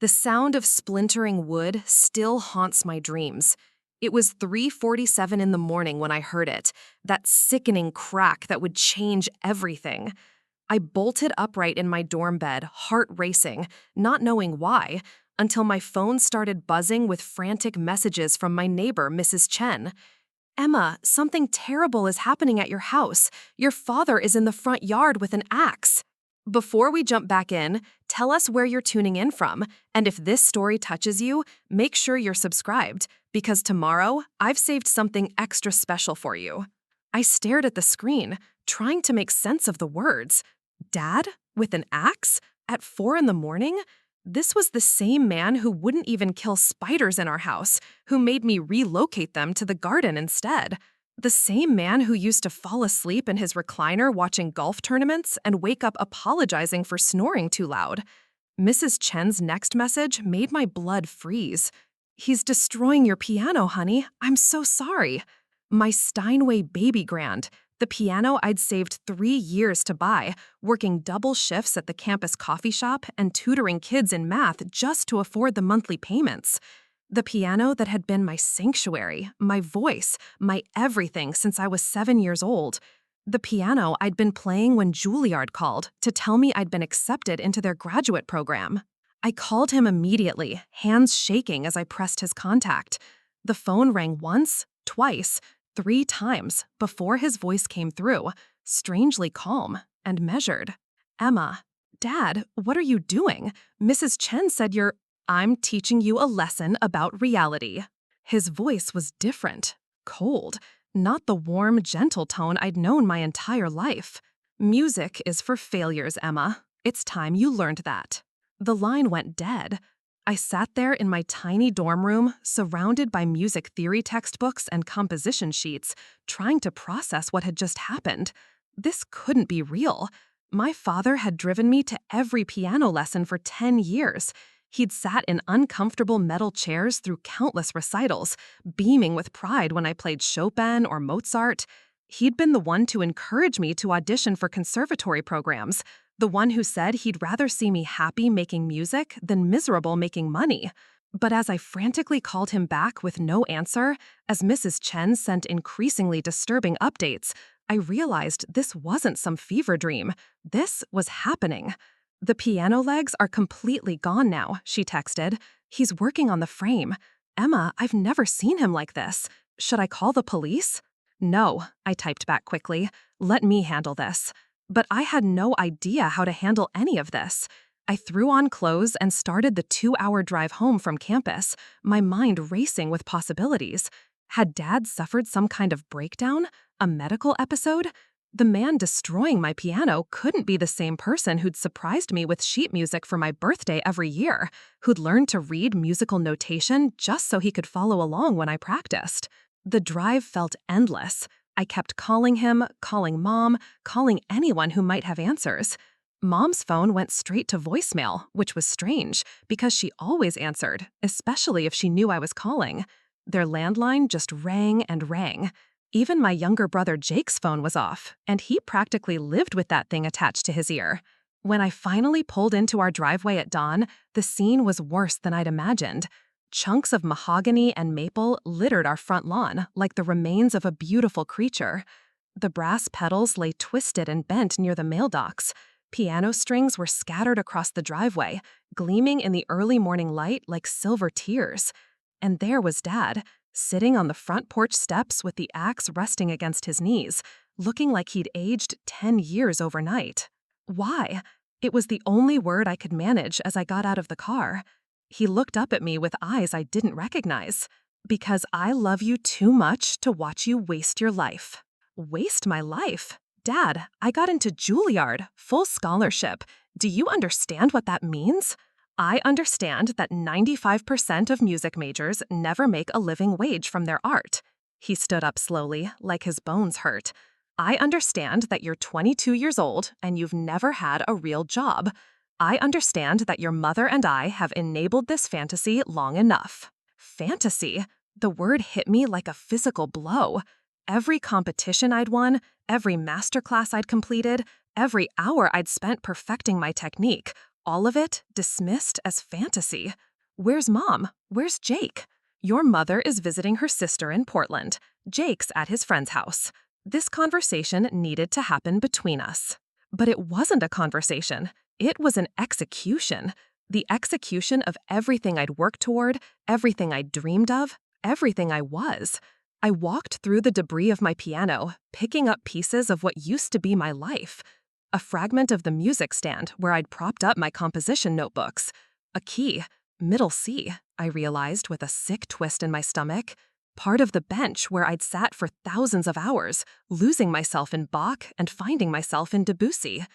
The sound of splintering wood still haunts my dreams. It was 3:47 in the morning when I heard it, that sickening crack that would change everything. I bolted upright in my dorm bed, heart racing, not knowing why, until my phone started buzzing with frantic messages from my neighbor, Mrs. Chen. "Emma, something terrible is happening at your house. Your father is in the front yard with an axe." Before we jump back in, tell us where you're tuning in from, and if this story touches you, make sure you're subscribed, because tomorrow, I've saved something extra special for you. I stared at the screen, trying to make sense of the words. Dad? With an axe? At 4 in the morning? This was the same man who wouldn't even kill spiders in our house, who made me relocate them to the garden instead. The same man who used to fall asleep in his recliner watching golf tournaments and wake up apologizing for snoring too loud. Mrs. Chen's next message made my blood freeze. "He's destroying your piano, honey. I'm so sorry." My Steinway baby grand, the piano I'd saved 3 years to buy, working double shifts at the campus coffee shop and tutoring kids in math just to afford the monthly payments. The piano that had been my sanctuary, my voice, my everything since I was 7 years old. The piano I'd been playing when Juilliard called to tell me I'd been accepted into their graduate program. I called him immediately, hands shaking as I pressed his contact. The phone rang once, twice, 3 times before his voice came through, strangely calm and measured. "Emma, Dad, what are you doing? Mrs. Chen said I'm teaching you a lesson about reality." His voice was different, cold, not the warm, gentle tone I'd known my entire life. "Music is for failures, Emma. It's time you learned that." The line went dead. I sat there in my tiny dorm room, surrounded by music theory textbooks and composition sheets, trying to process what had just happened. This couldn't be real. My father had driven me to every piano lesson for 10 years. He'd sat in uncomfortable metal chairs through countless recitals, beaming with pride when I played Chopin or Mozart. He'd been the one to encourage me to audition for conservatory programs, the one who said he'd rather see me happy making music than miserable making money. But as I frantically called him back with no answer, as Mrs. Chen sent increasingly disturbing updates, I realized this wasn't some fever dream. This was happening. "The piano legs are completely gone now," she texted. "He's working on the frame. Emma, I've never seen him like this. Should I call the police?" "No," I typed back quickly. "Let me handle this." But I had no idea how to handle any of this. I threw on clothes and started the 2-hour drive home from campus, my mind racing with possibilities. Had Dad suffered some kind of breakdown? A medical episode? The man destroying my piano couldn't be the same person who'd surprised me with sheet music for my birthday every year, who'd learned to read musical notation just so he could follow along when I practiced. The drive felt endless. I kept calling him, calling Mom, calling anyone who might have answers. Mom's phone went straight to voicemail, which was strange, because she always answered, especially if she knew I was calling. Their landline just rang and rang. Even my younger brother Jake's phone was off, and he practically lived with that thing attached to his ear. When I finally pulled into our driveway at dawn, the scene was worse than I'd imagined. Chunks of mahogany and maple littered our front lawn like the remains of a beautiful creature. The brass pedals lay twisted and bent near the mailbox. Piano strings were scattered across the driveway, gleaming in the early morning light like silver tears. And there was Dad, sitting on the front porch steps with the axe resting against his knees, looking like he'd aged 10 years overnight. Why? It was the only word I could manage as I got out of the car. He looked up at me with eyes I didn't recognize. "Because I love you too much to watch you waste your life." Waste my life? Dad, I got into Juilliard, full scholarship. Do you understand what that means? I understand that 95% of music majors never make a living wage from their art. He stood up slowly, like his bones hurt. I understand that you're 22 years old and you've never had a real job. I understand that your mother and I have enabled this fantasy long enough. Fantasy? The word hit me like a physical blow. Every competition I'd won, every masterclass I'd completed, every hour I'd spent perfecting my technique, All of it dismissed as fantasy. Where's Mom? Where's Jake? Your mother is visiting her sister in Portland. Jake's at his friend's house. This conversation needed to happen between us. But it wasn't a conversation. It was an execution. The execution of everything I'd worked toward, everything I'd dreamed of, everything I was. I walked through the debris of my piano, picking up pieces of what used to be my life. A fragment of the music stand where I'd propped up my composition notebooks. A key, middle C, I realized with a sick twist in my stomach. Part of the bench where I'd sat for thousands of hours, losing myself in Bach and finding myself in Debussy.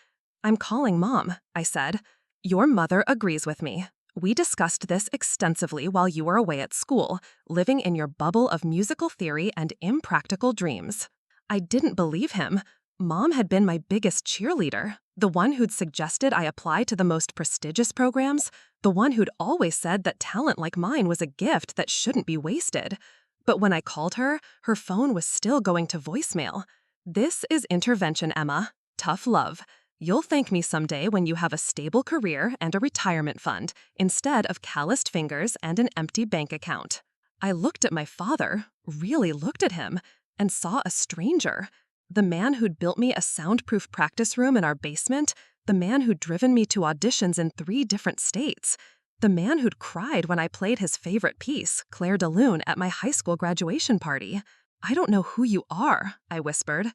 I'm calling Mom, I said. Your mother agrees with me. We discussed this extensively while you were away at school, living in your bubble of musical theory and impractical dreams. I didn't believe him. Mom had been my biggest cheerleader, the one who'd suggested I apply to the most prestigious programs, the one who'd always said that talent like mine was a gift that shouldn't be wasted. But when I called her, her phone was still going to voicemail. This is intervention, Emma. Tough love. You'll thank me someday when you have a stable career and a retirement fund, instead of calloused fingers and an empty bank account. I looked at my father, really looked at him, and saw a stranger. The man who'd built me a soundproof practice room in our basement, the man who'd driven me to auditions in 3 different states, the man who'd cried when I played his favorite piece, Claire de Lune, at my high school graduation party. I don't know who you are, I whispered.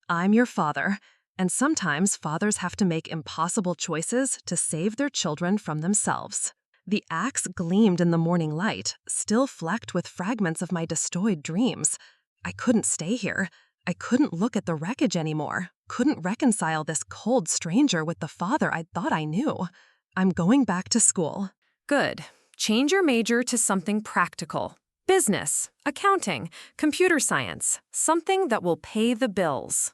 I'm your father. And sometimes fathers have to make impossible choices to save their children from themselves. The axe gleamed in the morning light, still flecked with fragments of my destroyed dreams. I couldn't stay here. I couldn't look at the wreckage anymore, couldn't reconcile this cold stranger with the father I thought I knew. I'm going back to school. Good. Change your major to something practical. Business, accounting, computer science, something that will pay the bills.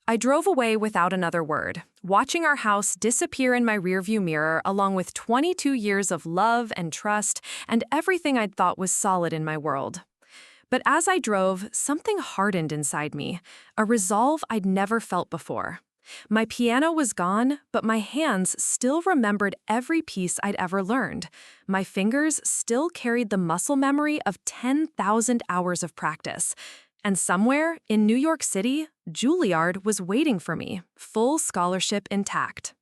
I drove away without another word, watching our house disappear in my rearview mirror along with 22 years of love and trust and everything I'd thought was solid in my world. But as I drove, something hardened inside me, a resolve I'd never felt before. My piano was gone, but my hands still remembered every piece I'd ever learned. My fingers still carried the muscle memory of 10,000 hours of practice. And somewhere in New York City, Juilliard was waiting for me, full scholarship intact.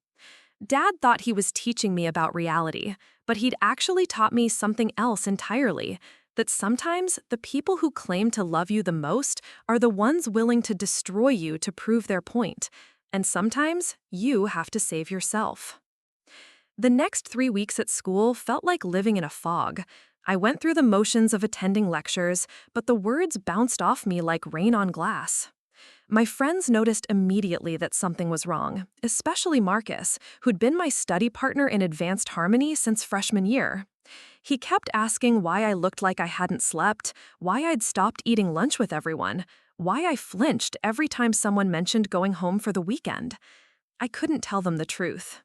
Dad thought he was teaching me about reality, but he'd actually taught me something else entirely, that sometimes the people who claim to love you the most are the ones willing to destroy you to prove their point, and sometimes you have to save yourself. The next 3 weeks at school felt like living in a fog. I went through the motions of attending lectures, but the words bounced off me like rain on glass. My friends noticed immediately that something was wrong, especially Marcus, who'd been my study partner in advanced harmony since freshman year. He kept asking why I looked like I hadn't slept, why I'd stopped eating lunch with everyone, why I flinched every time someone mentioned going home for the weekend. I couldn't tell them the truth.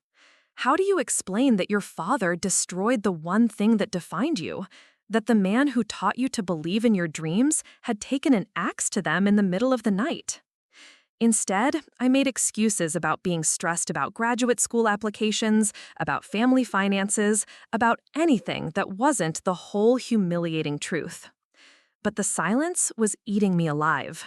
How do you explain that your father destroyed the one thing that defined you? That the man who taught you to believe in your dreams had taken an axe to them in the middle of the night? Instead, I made excuses about being stressed about graduate school applications, about family finances, about anything that wasn't the whole humiliating truth. But the silence was eating me alive.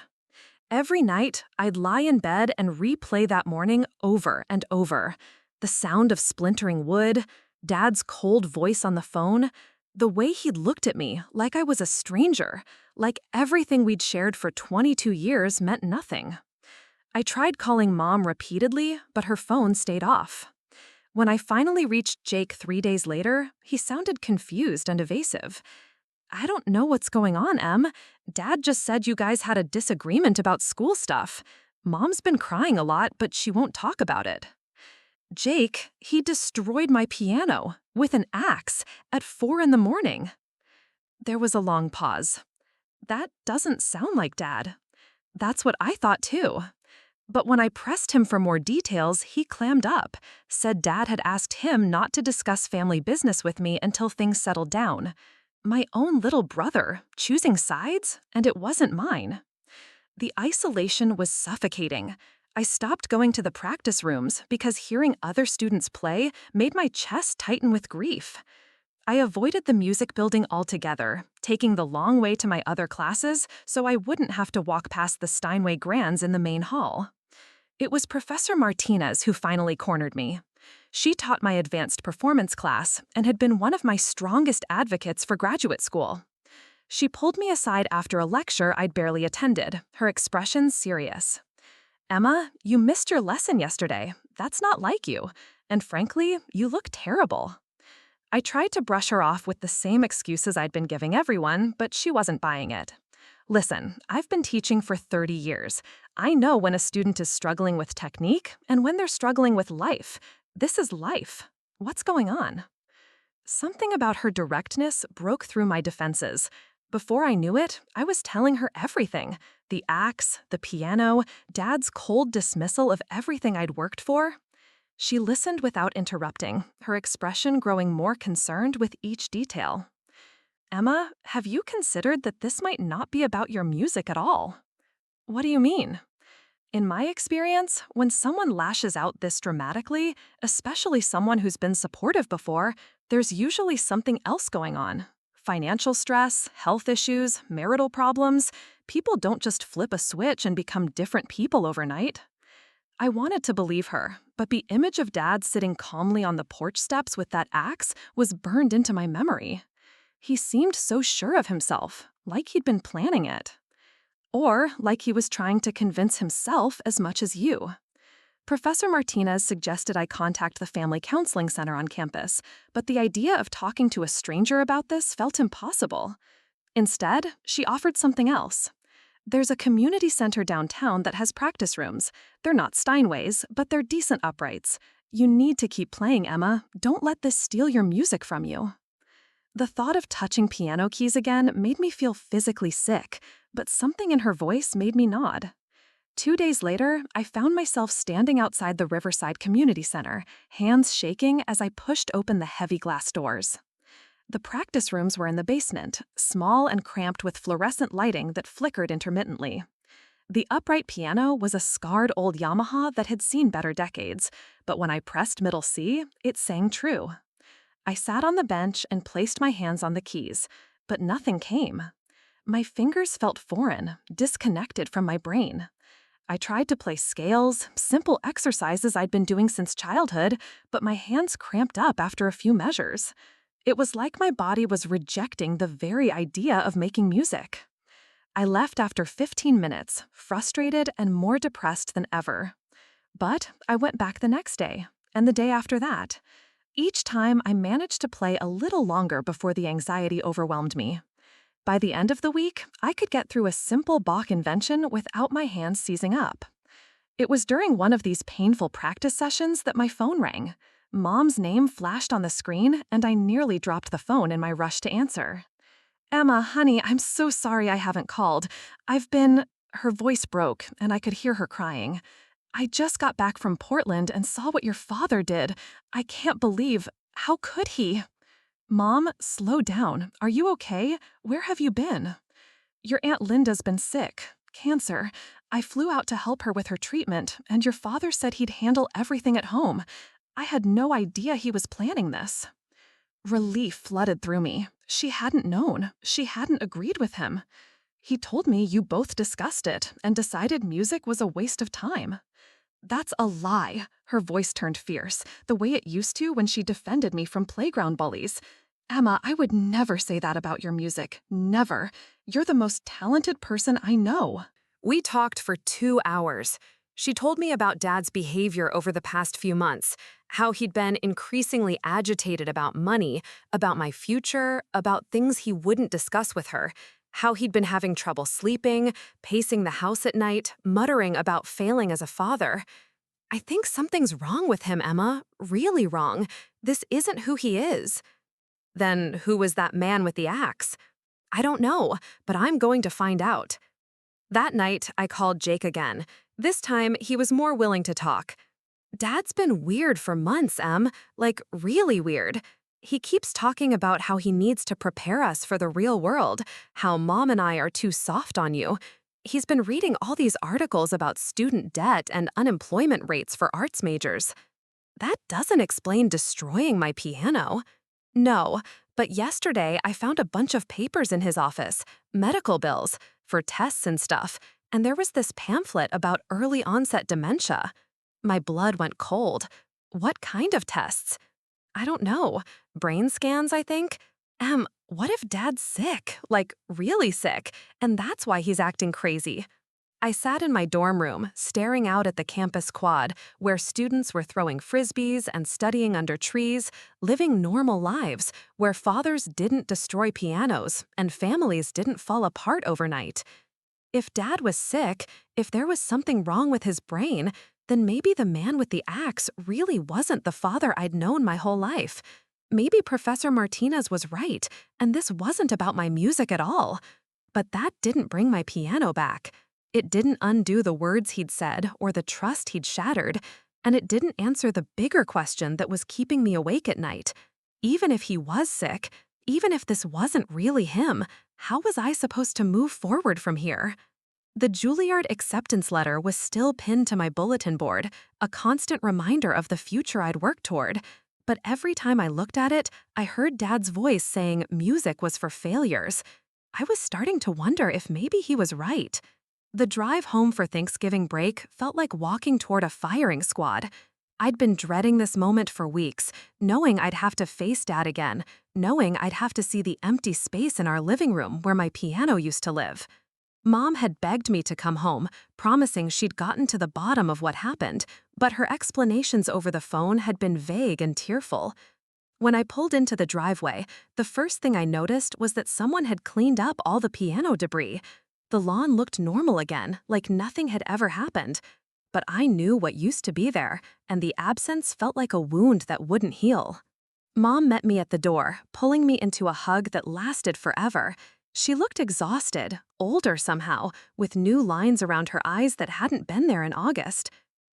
Every night, I'd lie in bed and replay that morning over and over. The sound of splintering wood, Dad's cold voice on the phone, the way he'd looked at me like I was a stranger, like everything we'd shared for 22 years meant nothing. I tried calling Mom repeatedly, but her phone stayed off. When I finally reached Jake 3 days later, he sounded confused and evasive. I don't know what's going on, Em. Dad just said you guys had a disagreement about school stuff. Mom's been crying a lot, but she won't talk about it. Jake, he destroyed my piano with an axe at 4 a.m. There was a long pause. That doesn't sound like Dad. That's what I thought too. But when I pressed him for more details, he clammed up, said Dad had asked him not to discuss family business with me until things settled down. My own little brother, choosing sides, and it wasn't mine. The isolation was suffocating. I stopped going to the practice rooms because hearing other students play made my chest tighten with grief. I avoided the music building altogether, taking the long way to my other classes so I wouldn't have to walk past the Steinway Grands in the main hall. It was Professor Martinez who finally cornered me. She taught my advanced performance class and had been one of my strongest advocates for graduate school. She pulled me aside after a lecture I'd barely attended, her expression serious. "Emma, you missed your lesson yesterday. That's not like you. And frankly, you look terrible." I tried to brush her off with the same excuses I'd been giving everyone, but she wasn't buying it. "Listen, I've been teaching for 30 years. I know when a student is struggling with technique and when they're struggling with life. This is life. What's going on?" Something about her directness broke through my defenses. Before I knew it, I was telling her everything. The axe, the piano, Dad's cold dismissal of everything I'd worked for. She listened without interrupting, her expression growing more concerned with each detail. "Emma, have you considered that this might not be about your music at all?" "What do you mean?" "In my experience, when someone lashes out this dramatically, especially someone who's been supportive before, there's usually something else going on. Financial stress, health issues, marital problems. People don't just flip a switch and become different people overnight." I wanted to believe her, but the image of Dad sitting calmly on the porch steps with that axe was burned into my memory. He seemed so sure of himself, like he'd been planning it. Or like he was trying to convince himself as much as you. Professor Martinez suggested I contact the Family Counseling Center on campus, but the idea of talking to a stranger about this felt impossible. Instead, she offered something else. "There's a community center downtown that has practice rooms. They're not Steinways, but they're decent uprights. You need to keep playing, Emma. Don't let this steal your music from you." The thought of touching piano keys again made me feel physically sick, but something in her voice made me nod. 2 days later, I found myself standing outside the Riverside Community Center, hands shaking as I pushed open the heavy glass doors. The practice rooms were in the basement, small and cramped with fluorescent lighting that flickered intermittently. The upright piano was a scarred old Yamaha that had seen better decades, but when I pressed middle C, it sang true. I sat on the bench and placed my hands on the keys, but nothing came. My fingers felt foreign, disconnected from my brain. I tried to play scales, simple exercises I'd been doing since childhood, but my hands cramped up after a few measures. It was like my body was rejecting the very idea of making music. I left after 15 minutes, frustrated and more depressed than ever. But I went back the next day, and the day after that. Each time, I managed to play a little longer before the anxiety overwhelmed me. By the end of the week, I could get through a simple Bach invention without my hands seizing up. It was during one of these painful practice sessions that my phone rang. Mom's name flashed on the screen, and I nearly dropped the phone in my rush to answer. "Emma, honey, I'm so sorry I haven't called. Her voice broke, and I could hear her crying. "I just got back from Portland and saw what your father did. I can't believe. How could he?" "Mom, slow down. Are you okay? Where have you been?" "Your Aunt Linda's been sick. Cancer. I flew out to help her with her treatment, and your father said he'd handle everything at home. I had no idea he was planning this." Relief flooded through me. She hadn't known. She hadn't agreed with him. "He told me you both discussed it and decided music was a waste of time." "That's a lie." Her voice turned fierce, the way it used to when she defended me from playground bullies. "Emma, I would never say that about your music. Never. You're the most talented person I know." We talked for 2 hours. She told me about Dad's behavior over the past few months, how he'd been increasingly agitated about money, about my future, about things he wouldn't discuss with her, how he'd been having trouble sleeping, pacing the house at night, muttering about failing as a father. "I think something's wrong with him, Emma. Really wrong. This isn't who he is." "Then who was that man with the axe?" "I don't know, but I'm going to find out." That night, I called Jake again. This time, he was more willing to talk. "Dad's been weird for months, Em. Like, really weird. He keeps talking about how he needs to prepare us for the real world, how Mom and I are too soft on you. He's been reading all these articles about student debt and unemployment rates for arts majors. That doesn't explain destroying my piano. No, but yesterday I found a bunch of papers in his office, medical bills, for tests and stuff, and there was this pamphlet about early onset dementia. My blood went cold. What kind of tests? I don't know. Brain scans, I think? What if Dad's sick? Like, really sick, and that's why he's acting crazy? I sat in my dorm room, staring out at the campus quad, where students were throwing frisbees and studying under trees, living normal lives, where fathers didn't destroy pianos and families didn't fall apart overnight. If Dad was sick, if there was something wrong with his brain, then maybe the man with the axe really wasn't the father I'd known my whole life. Maybe Professor Martinez was right, and this wasn't about my music at all. But that didn't bring my piano back. It didn't undo the words he'd said or the trust he'd shattered, and it didn't answer the bigger question that was keeping me awake at night. Even if he was sick, even if this wasn't really him, how was I supposed to move forward from here? The Juilliard acceptance letter was still pinned to my bulletin board, a constant reminder of the future I'd worked toward. But every time I looked at it, I heard Dad's voice saying music was for failures. I was starting to wonder if maybe he was right. The drive home for Thanksgiving break felt like walking toward a firing squad. I'd been dreading this moment for weeks, knowing I'd have to face Dad again, knowing I'd have to see the empty space in our living room where my piano used to live. Mom had begged me to come home, promising she'd gotten to the bottom of what happened, but her explanations over the phone had been vague and tearful. When I pulled into the driveway, the first thing I noticed was that someone had cleaned up all the piano debris. The lawn looked normal again, like nothing had ever happened. But I knew what used to be there, and the absence felt like a wound that wouldn't heal. Mom met me at the door, pulling me into a hug that lasted forever. She looked exhausted, older somehow, with new lines around her eyes that hadn't been there in August.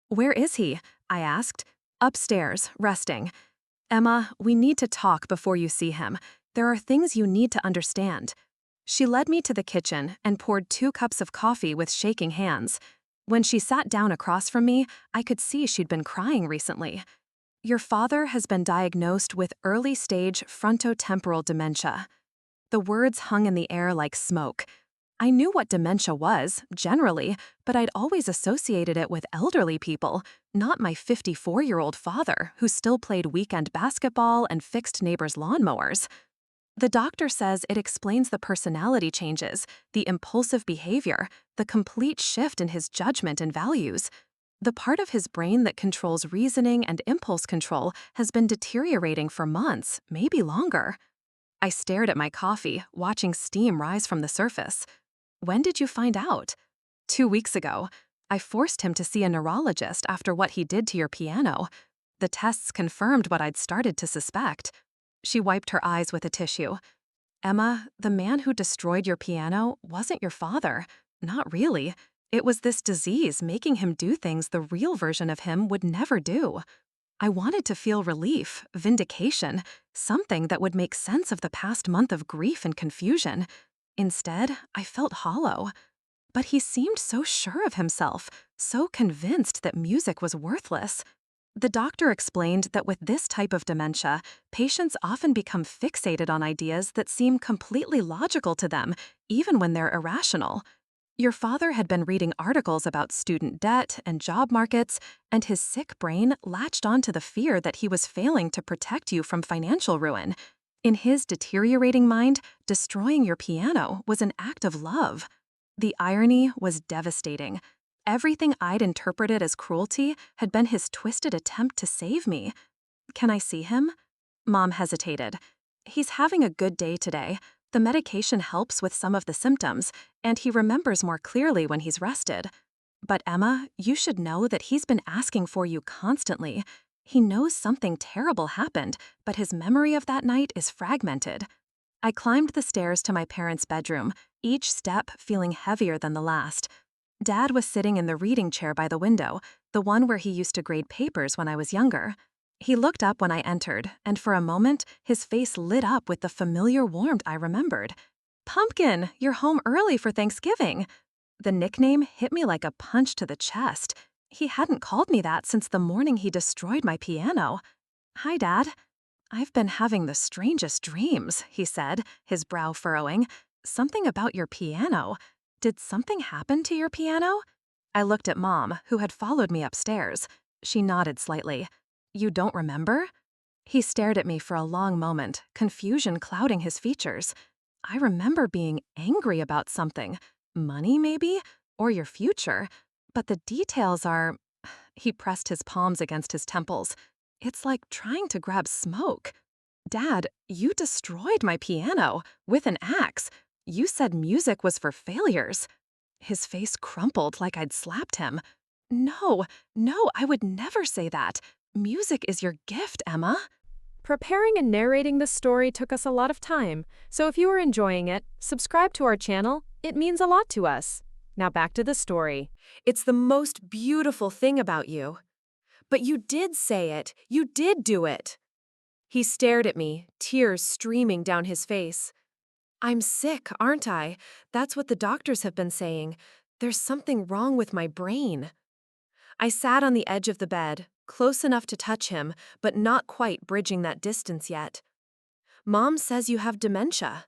"Where is he?" I asked. "Upstairs, resting." "Emma, we need to talk before you see him. There are things you need to understand." She led me to the kitchen and poured 2 cups of coffee with shaking hands. When she sat down across from me, I could see she'd been crying recently. "Your father has been diagnosed with early-stage frontotemporal dementia." The words hung in the air like smoke. I knew what dementia was, generally, but I'd always associated it with elderly people, not my 54-year-old father who still played weekend basketball and fixed neighbors' lawnmowers. "The doctor says it explains the personality changes, the impulsive behavior, the complete shift in his judgment and values. The part of his brain that controls reasoning and impulse control has been deteriorating for months, maybe longer." I stared at my coffee, watching steam rise from the surface. "When did you find out?" 2 weeks ago. I forced him to see a neurologist after what he did to your piano. The tests confirmed what I'd started to suspect." She wiped her eyes with a tissue. "Emma, the man who destroyed your piano wasn't your father. Not really. It was this disease making him do things the real version of him would never do." I wanted to feel relief, vindication, something that would make sense of the past month of grief and confusion. Instead, I felt hollow. But he seemed so sure of himself, so convinced that music was worthless. The doctor explained that with this type of dementia, patients often become fixated on ideas that seem completely logical to them, even when they're irrational. Your father had been reading articles about student debt and job markets, and his sick brain latched onto the fear that he was failing to protect you from financial ruin. In his deteriorating mind, destroying your piano was an act of love. The irony was devastating. Everything I'd interpreted as cruelty had been his twisted attempt to save me. "Can I see him?" Mom hesitated. "He's having a good day today. The medication helps with some of the symptoms, and he remembers more clearly when he's rested. But Emma, you should know that he's been asking for you constantly. He knows something terrible happened, but his memory of that night is fragmented." I climbed the stairs to my parents' bedroom, each step feeling heavier than the last. Dad was sitting in the reading chair by the window, the one where he used to grade papers when I was younger. He looked up when I entered, and for a moment, his face lit up with the familiar warmth I remembered. "Pumpkin, you're home early for Thanksgiving." The nickname hit me like a punch to the chest. He hadn't called me that since the morning he destroyed my piano. "Hi, Dad." "I've been having the strangest dreams," he said, his brow furrowing. "Something about your piano. Did something happen to your piano?" I looked at Mom, who had followed me upstairs. She nodded slightly. "You don't remember?" He stared at me for a long moment, confusion clouding his features. "I remember being angry about something. Money, maybe? Or your future. But the details are—" He pressed his palms against his temples. "It's like trying to grab smoke. Dad, you destroyed my piano with an axe. You said music was for failures." His face crumpled like I'd slapped him. No, no, I would never say that. Music is your gift, Emma." Preparing and narrating this story took us a lot of time, so if you are enjoying it, subscribe to our channel. It means a lot to us. Now back to the story. "It's the most beautiful thing about you. But you did say it. You did do it." He stared at me, tears streaming down his face. "I'm sick, aren't I? That's what the doctors have been saying. There's something wrong with my brain." I sat on the edge of the bed, close enough to touch him, but not quite bridging that distance yet. "Mom says you have dementia."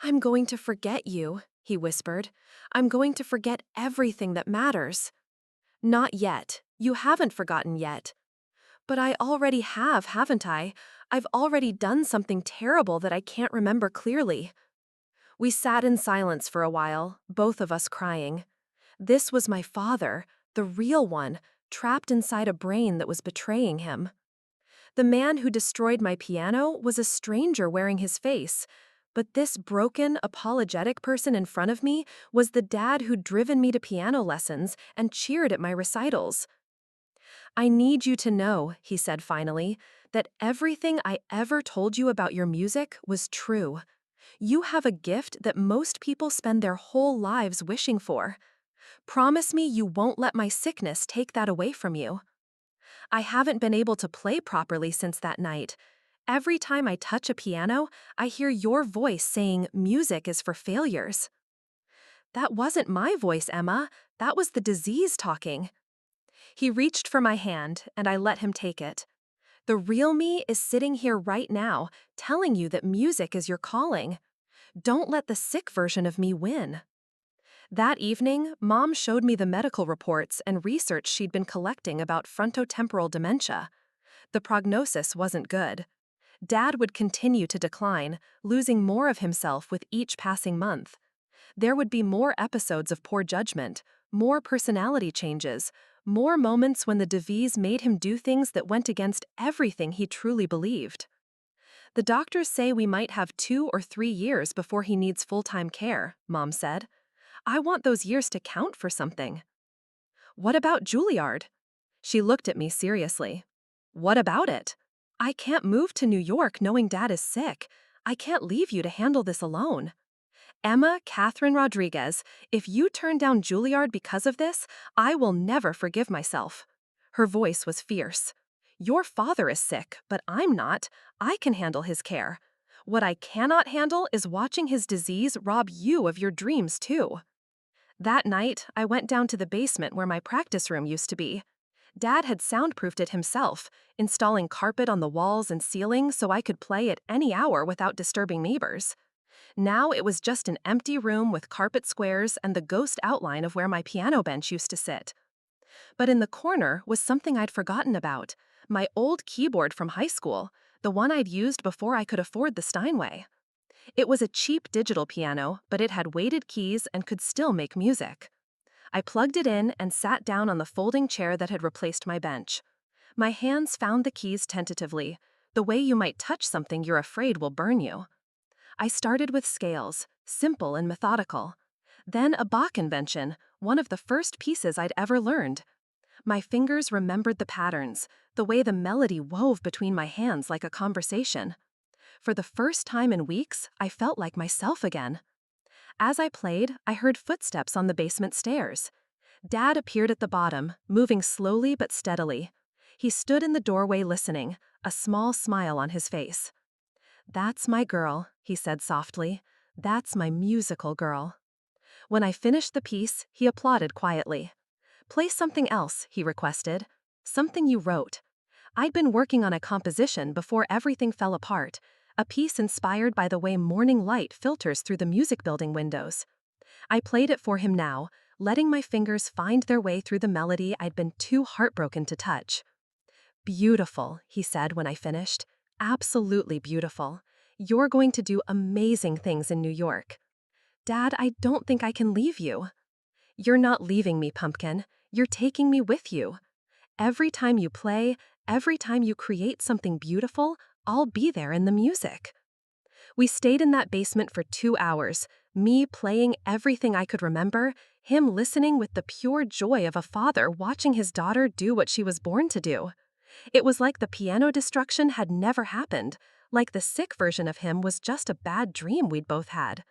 "I'm going to forget you," he whispered. "I'm going to forget everything that matters." "Not yet. You haven't forgotten yet." "But I already have, haven't I? I've already done something terrible that I can't remember clearly." We sat in silence for a while, both of us crying. This was my father, the real one, trapped inside a brain that was betraying him. The man who destroyed my piano was a stranger wearing his face, but this broken, apologetic person in front of me was the dad who'd driven me to piano lessons and cheered at my recitals. "I need you to know," he said finally, "that everything I ever told you about your music was true. You have a gift that most people spend their whole lives wishing for. Promise me you won't let my sickness take that away from you." I haven't been able to play properly since that night. Every time I touch a piano, I hear your voice saying music is for failures. "That wasn't my voice, Emma. That was the disease talking." He reached for my hand, and I let him take it. "The real me is sitting here right now, telling you that music is your calling. Don't let the sick version of me win." That evening, Mom showed me the medical reports and research she'd been collecting about frontotemporal dementia. The prognosis wasn't good. Dad would continue to decline, losing more of himself with each passing month. There would be more episodes of poor judgment, more personality changes, more moments when the disease made him do things that went against everything he truly believed. "The doctors say we might have 2 or 3 years before he needs full-time care," Mom said. "I want those years to count for something." "What about Juilliard?" She looked at me seriously. "What about it? I can't move to New York knowing Dad is sick. I can't leave you to handle this alone. Emma Catherine Rodriguez, if you turn down Juilliard because of this, I will never forgive myself." Her voice was fierce. "Your father is sick, but I'm not. I can handle his care. What I cannot handle is watching his disease rob you of your dreams too." That night, I went down to the basement where my practice room used to be. Dad had soundproofed it himself, installing carpet on the walls and ceiling so I could play at any hour without disturbing neighbors. Now it was just an empty room with carpet squares and the ghost outline of where my piano bench used to sit. But in the corner was something I'd forgotten about, my old keyboard from high school, the one I'd used before I could afford the Steinway. It was a cheap digital piano, but it had weighted keys and could still make music. I plugged it in and sat down on the folding chair that had replaced my bench. My hands found the keys tentatively, the way you might touch something you're afraid will burn you. I started with scales, simple and methodical. Then a Bach invention, one of the first pieces I'd ever learned. My fingers remembered the patterns, the way the melody wove between my hands like a conversation. For the first time in weeks, I felt like myself again. As I played, I heard footsteps on the basement stairs. Dad appeared at the bottom, moving slowly but steadily. He stood in the doorway listening, a small smile on his face. "That's my girl," he said softly. "That's my musical girl." When I finished the piece, he applauded quietly. "Play something else," he requested. "Something you wrote." I'd been working on a composition before everything fell apart, a piece inspired by the way morning light filters through the music building windows. I played it for him now, letting my fingers find their way through the melody I'd been too heartbroken to touch. "Beautiful," he said when I finished. "Absolutely beautiful. You're going to do amazing things in New York." "Dad, I don't think I can leave you." "You're not leaving me, Pumpkin. You're taking me with you. Every time you play, every time you create something beautiful, I'll be there in the music." We stayed in that basement for 2 hours, me playing everything I could remember, him listening with the pure joy of a father watching his daughter do what she was born to do. It was like the piano destruction had never happened, like the sick version of him was just a bad dream we'd both had.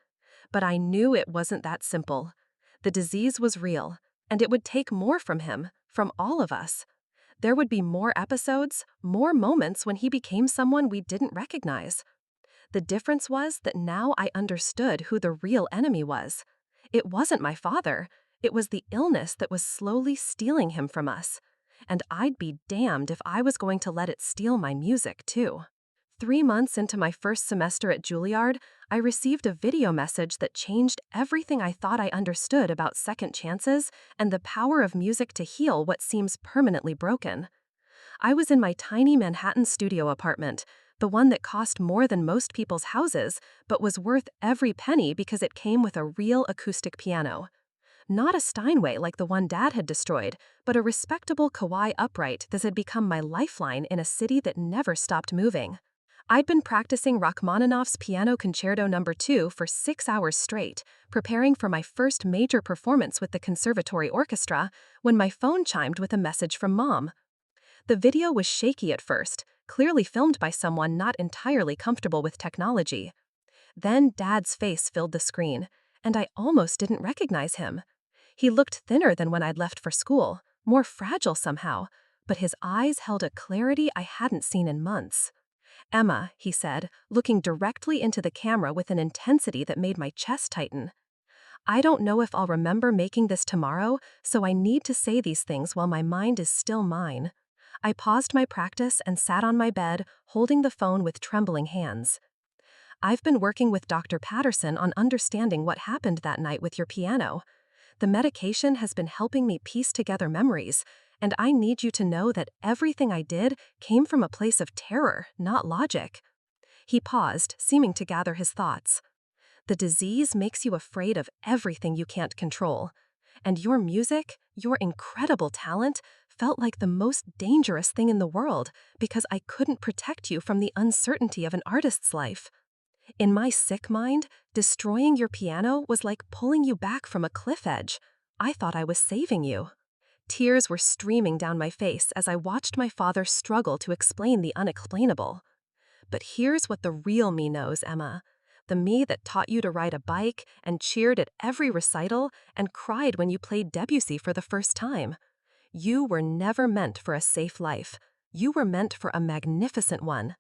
But I knew it wasn't that simple. The disease was real, and it would take more from him, from all of us. There would be more episodes, more moments when he became someone we didn't recognize. The difference was that now I understood who the real enemy was. It wasn't my father. It was the illness that was slowly stealing him from us. And I'd be damned if I was going to let it steal my music, too. 3 months into my first semester at Juilliard, I received a video message that changed everything I thought I understood about second chances and the power of music to heal what seems permanently broken. I was in my tiny Manhattan studio apartment, the one that cost more than most people's houses, but was worth every penny because it came with a real acoustic piano. Not a Steinway like the one Dad had destroyed, but a respectable Kawai upright that had become my lifeline in a city that never stopped moving. I'd been practicing Rachmaninoff's Piano Concerto No. 2 for 6 hours straight, preparing for my first major performance with the Conservatory Orchestra, when my phone chimed with a message from Mom. The video was shaky at first, clearly filmed by someone not entirely comfortable with technology. Then Dad's face filled the screen, and I almost didn't recognize him. He looked thinner than when I'd left for school, more fragile somehow, but his eyes held a clarity I hadn't seen in months. "Emma," he said, looking directly into the camera with an intensity that made my chest tighten. "I don't know if I'll remember making this tomorrow, so I need to say these things while my mind is still mine." I paused my practice and sat on my bed, holding the phone with trembling hands. "I've been working with Dr. Patterson on understanding what happened that night with your piano. The medication has been helping me piece together memories, and I need you to know that everything I did came from a place of terror, not logic." He paused, seeming to gather his thoughts. "The disease makes you afraid of everything you can't control. And your music, your incredible talent, felt like the most dangerous thing in the world because I couldn't protect you from the uncertainty of an artist's life. In my sick mind, destroying your piano was like pulling you back from a cliff edge. I thought I was saving you." Tears were streaming down my face as I watched my father struggle to explain the unexplainable. "But here's what the real me knows, Emma. The me that taught you to ride a bike and cheered at every recital and cried when you played Debussy for the first time. You were never meant for a safe life. You were meant for a magnificent one.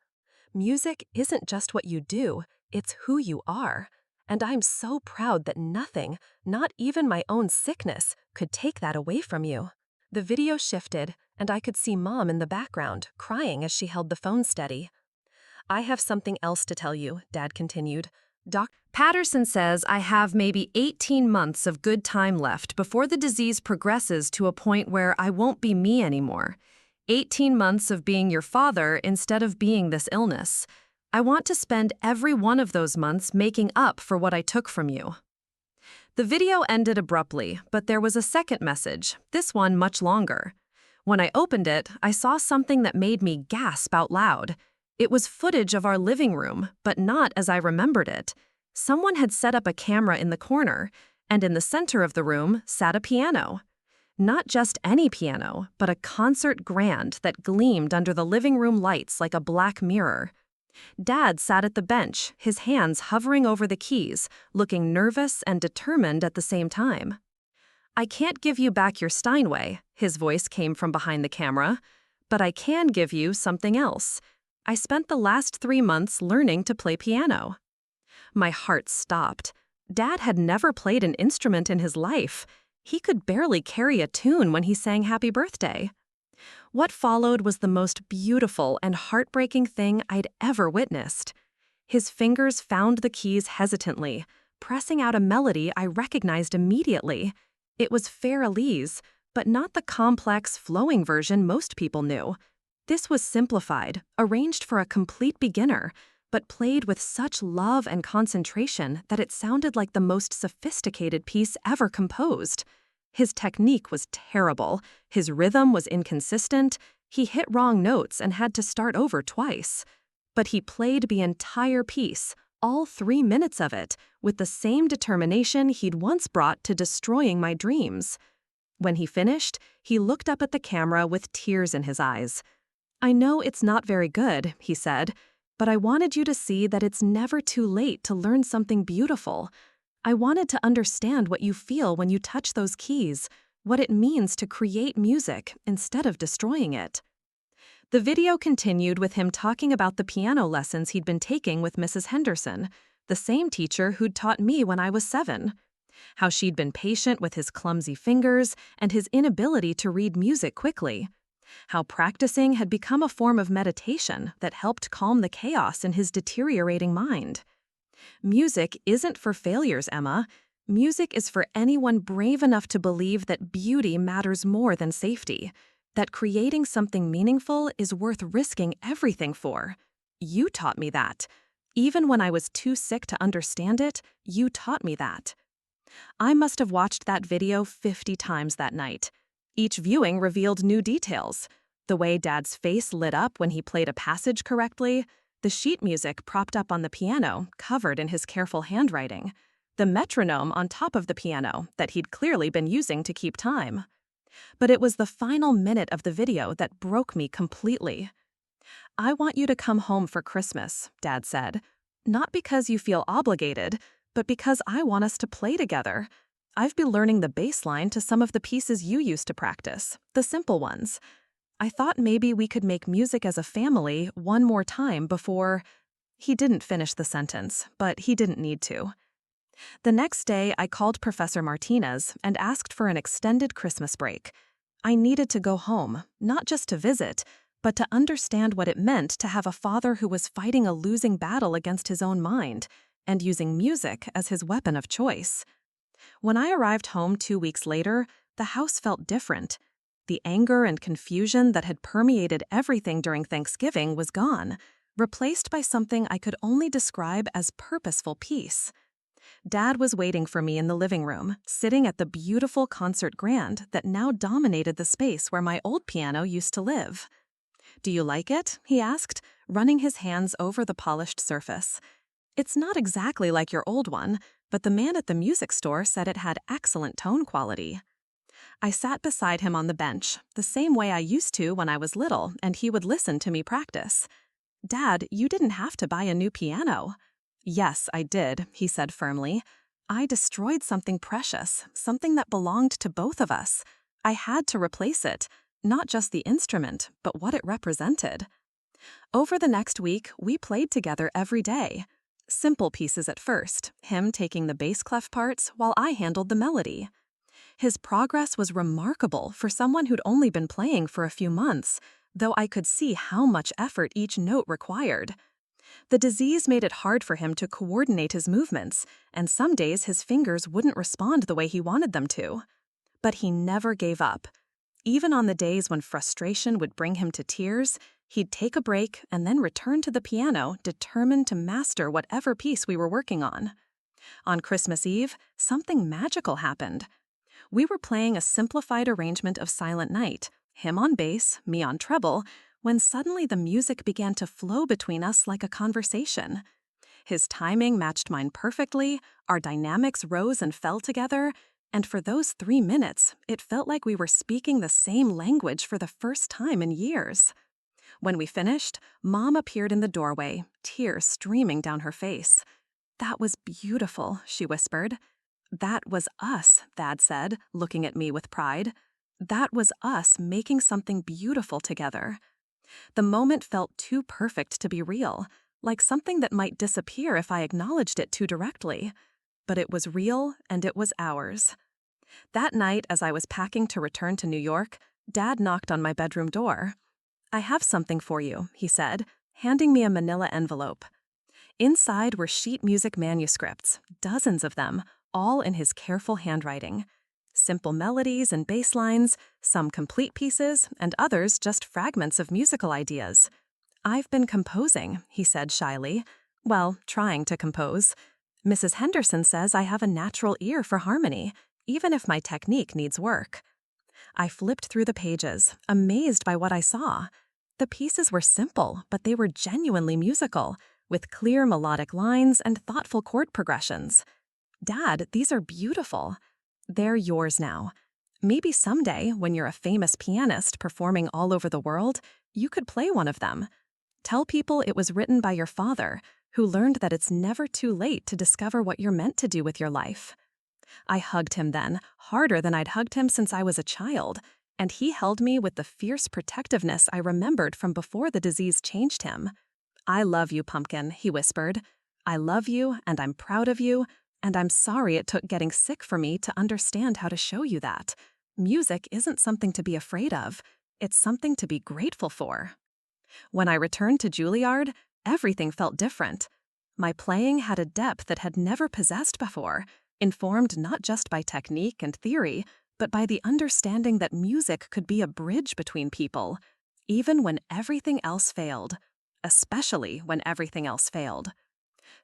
Music isn't just what you do, it's who you are. And I'm so proud that nothing, not even my own sickness, could take that away from you." The video shifted, and I could see Mom in the background, crying as she held the phone steady. "I have something else to tell you," Dad continued. "Dr. Patterson says I have maybe 18 months of good time left before the disease progresses to a point where I won't be me anymore. 18 months of being your father instead of being this illness. I want to spend every one of those months making up for what I took from you." The video ended abruptly, but there was a second message, this one much longer. When I opened it, I saw something that made me gasp out loud. It was footage of our living room, but not as I remembered it. Someone had set up a camera in the corner, and in the center of the room sat a piano. Not just any piano, but a concert grand that gleamed under the living room lights like a black mirror. Dad sat at the bench, his hands hovering over the keys, looking nervous and determined at the same time. "I can't give you back your Steinway," his voice came from behind the camera, "but I can give you something else. I spent the last 3 months learning to play piano." My heart stopped. Dad had never played an instrument in his life. He could barely carry a tune when he sang Happy Birthday. What followed was the most beautiful and heartbreaking thing I'd ever witnessed. His fingers found the keys hesitantly, pressing out a melody I recognized immediately. It was Fair Elise, but not the complex, flowing version most people knew. This was simplified, arranged for a complete beginner, but played with such love and concentration that it sounded like the most sophisticated piece ever composed. His technique was terrible, his rhythm was inconsistent, he hit wrong notes and had to start over twice. But he played the entire piece, all 3 minutes of it, with the same determination he'd once brought to destroying my dreams. When he finished, he looked up at the camera with tears in his eyes. "I know it's not very good," he said, "but I wanted you to see that it's never too late to learn something beautiful. I wanted to understand what you feel when you touch those keys, what it means to create music instead of destroying it." The video continued with him talking about the piano lessons he'd been taking with Mrs. Henderson, the same teacher who'd taught me when I was 7. How she'd been patient with his clumsy fingers and his inability to read music quickly. How practicing had become a form of meditation that helped calm the chaos in his deteriorating mind. Music isn't for failures, Emma. Music is for anyone brave enough to believe that beauty matters more than safety, that creating something meaningful is worth risking everything for. You taught me that. Even when I was too sick to understand it, you taught me that. I must have watched that video 50 times that night. Each viewing revealed new details. The way Dad's face lit up when he played a passage correctly, the sheet music propped up on the piano, covered in his careful handwriting, the metronome on top of the piano that he'd clearly been using to keep time. But it was the final minute of the video that broke me completely. "I want you to come home for Christmas," Dad said. "Not because you feel obligated, but because I want us to play together. I've been learning the bass line to some of the pieces you used to practice, the simple ones. I thought maybe we could make music as a family one more time before—" He didn't finish the sentence, but he didn't need to. The next day, I called Professor Martinez and asked for an extended Christmas break. I needed to go home, not just to visit, but to understand what it meant to have a father who was fighting a losing battle against his own mind and using music as his weapon of choice. When I arrived home 2 weeks later, the house felt different. The anger and confusion that had permeated everything during Thanksgiving was gone, replaced by something I could only describe as purposeful peace. Dad was waiting for me in the living room, sitting at the beautiful concert grand that now dominated the space where my old piano used to live. "Do you like it?" he asked, running his hands over the polished surface. "It's not exactly like your old one, but the man at the music store said it had excellent tone quality." I sat beside him on the bench, the same way I used to when I was little, and he would listen to me practice. "Dad, you didn't have to buy a new piano." "Yes, I did," he said firmly. "I destroyed something precious, something that belonged to both of us. I had to replace it, not just the instrument, but what it represented." Over the next week, we played together every day. Simple pieces at first, him taking the bass clef parts while I handled the melody. His progress was remarkable for someone who'd only been playing for a few months, though I could see how much effort each note required. The disease made it hard for him to coordinate his movements, and some days his fingers wouldn't respond the way he wanted them to. But he never gave up. Even on the days when frustration would bring him to tears, he'd take a break and then return to the piano, determined to master whatever piece we were working on. On Christmas Eve, something magical happened. We were playing a simplified arrangement of Silent Night, him on bass, me on treble, when suddenly the music began to flow between us like a conversation. His timing matched mine perfectly, our dynamics rose and fell together, and for those 3 minutes, it felt like we were speaking the same language for the first time in years. When we finished, Mom appeared in the doorway, tears streaming down her face. "That was beautiful," she whispered. "That was us," Dad said, looking at me with pride. "That was us making something beautiful together." The moment felt too perfect to be real, like something that might disappear if I acknowledged it too directly. but it was real and it was ours. That night, as I was packing to return to New York, Dad knocked on my bedroom door. "I have something for you," he said, handing me a manila envelope. Inside were sheet music manuscripts, dozens of them, all in his careful handwriting. Simple melodies and bass lines, some complete pieces, and others just fragments of musical ideas. "I've been composing," he said shyly. "Well, trying to compose. Mrs. Henderson says I have a natural ear for harmony, even if my technique needs work." I flipped through the pages, amazed by what I saw. The pieces were simple, but they were genuinely musical, with clear melodic lines and thoughtful chord progressions. "Dad, these are beautiful. They're yours now. Maybe someday, when you're a famous pianist performing all over the world, you could play one of them. Tell people it was written by your father, who learned that it's never too late to discover what you're meant to do with your life." I hugged him then, harder than I'd hugged him since I was a child, and he held me with the fierce protectiveness I remembered from before the disease changed him. "I love you, Pumpkin," he whispered. "I love you, and I'm proud of you, and I'm sorry it took getting sick for me to understand how to show you that. Music isn't something to be afraid of. It's something to be grateful for." When I returned to Juilliard, everything felt different. My playing had a depth that had never possessed before, informed not just by technique and theory, but by the understanding that music could be a bridge between people, even when everything else failed, especially when everything else failed.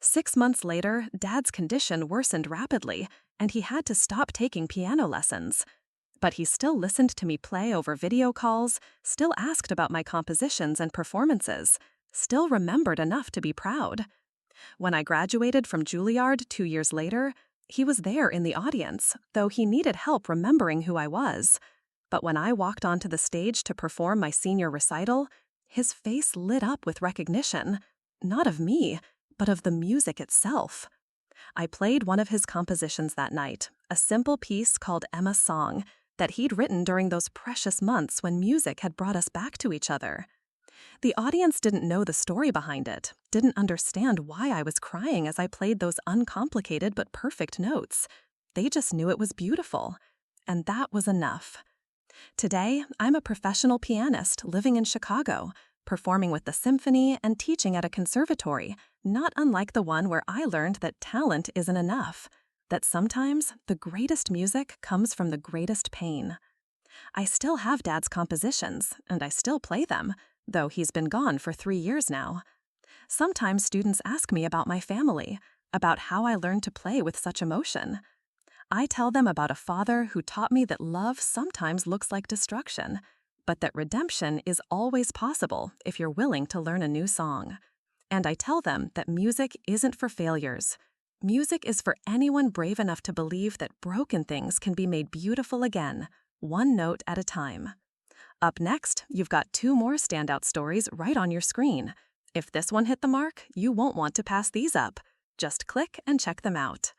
6 months later, Dad's condition worsened rapidly, and he had to stop taking piano lessons. But he still listened to me play over video calls, still asked about my compositions and performances, still remembered enough to be proud. When I graduated from Juilliard 2 years later, he was there in the audience, though he needed help remembering who I was. But when I walked onto the stage to perform my senior recital, his face lit up with recognition, not of me, but of the music itself. I played one of his compositions that night, a simple piece called Emma's Song, that he'd written during those precious months when music had brought us back to each other. The audience didn't know the story behind it, didn't understand why I was crying as I played those uncomplicated but perfect notes. They just knew it was beautiful. And that was enough. Today, I'm a professional pianist living in Chicago, performing with the symphony and teaching at a conservatory, not unlike the one where I learned that talent isn't enough, that sometimes the greatest music comes from the greatest pain. I still have Dad's compositions, and I still play them, though he's been gone for 3 years now. Sometimes students ask me about my family, about how I learned to play with such emotion. I tell them about a father who taught me that love sometimes looks like destruction, but that redemption is always possible if you're willing to learn a new song. And I tell them that music isn't for failures. Music is for anyone brave enough to believe that broken things can be made beautiful again, one note at a time. Up next, you've got 2 more standout stories right on your screen. If this one hit the mark, you won't want to pass these up. Just click and check them out.